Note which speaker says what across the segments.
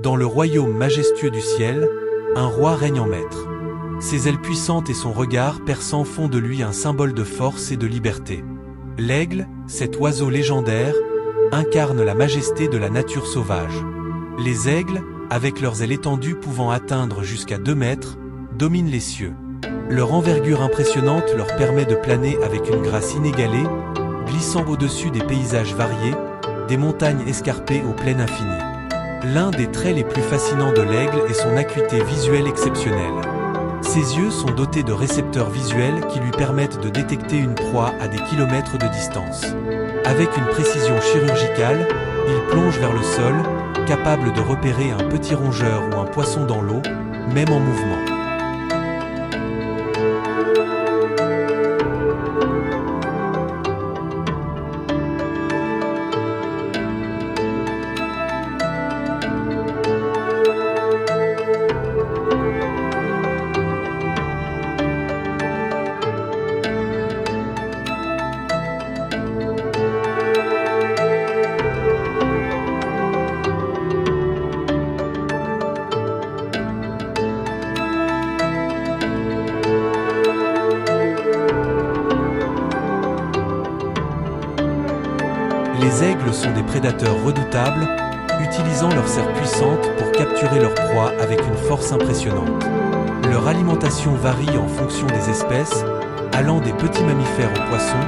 Speaker 1: Dans le royaume majestueux du ciel, un roi règne en maître. Ses ailes puissantes et son regard perçant font de lui un symbole de force et de liberté. L'aigle, cet oiseau légendaire, incarne la majesté de la nature sauvage. Les aigles, avec leurs ailes étendues pouvant atteindre jusqu'à 2 mètres, dominent les cieux. Leur envergure impressionnante leur permet de planer avec une grâce inégalée, glissant au-dessus des paysages variés, des montagnes escarpées aux plaines infinies. L'un des traits les plus fascinants de l'aigle est son acuité visuelle exceptionnelle. Ses yeux sont dotés de récepteurs visuels qui lui permettent de détecter une proie à des kilomètres de distance. Avec une précision chirurgicale, il plonge vers le sol, capable de repérer un petit rongeur ou un poisson dans l'eau, même en mouvement. Les aigles sont des prédateurs redoutables, utilisant leurs serres puissantes pour capturer leur proie avec une force impressionnante. Leur alimentation varie en fonction des espèces, allant des petits mammifères aux poissons,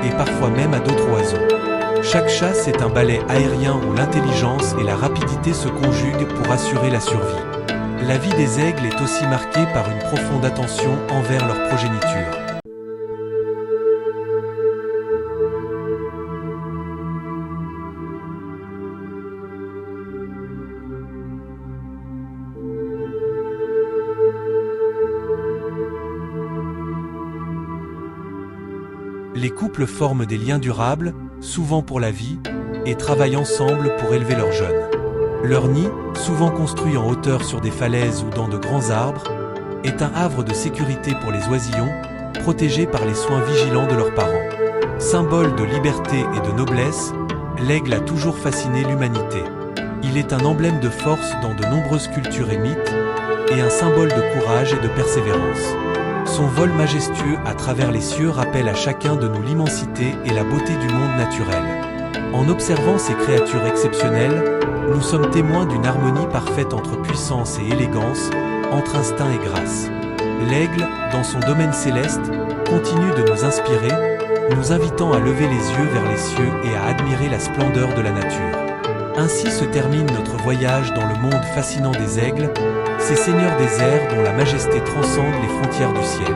Speaker 1: et parfois même à d'autres oiseaux. Chaque chasse est un balai aérien où l'intelligence et la rapidité se conjuguent pour assurer la survie. La vie des aigles est aussi marquée par une profonde attention envers leur progéniture. Les couples forment des liens durables, souvent pour la vie, et travaillent ensemble pour élever leurs jeunes. Leur nid, souvent construit en hauteur sur des falaises ou dans de grands arbres, est un havre de sécurité pour les oisillons, protégés par les soins vigilants de leurs parents. Symbole de liberté et de noblesse, l'aigle a toujours fasciné l'humanité. Il est un emblème de force dans de nombreuses cultures et mythes, et un symbole de courage et de persévérance. Son vol majestueux à travers les cieux rappelle à chacun de nous l'immensité et la beauté du monde naturel. En observant ces créatures exceptionnelles, nous sommes témoins d'une harmonie parfaite entre puissance et élégance, entre instinct et grâce. L'aigle, dans son domaine céleste, continue de nous inspirer, nous invitant à lever les yeux vers les cieux et à admirer la splendeur de la nature. Ainsi se termine notre voyage dans le monde fascinant des aigles, ces seigneurs des airs dont la majesté transcende les frontières du ciel.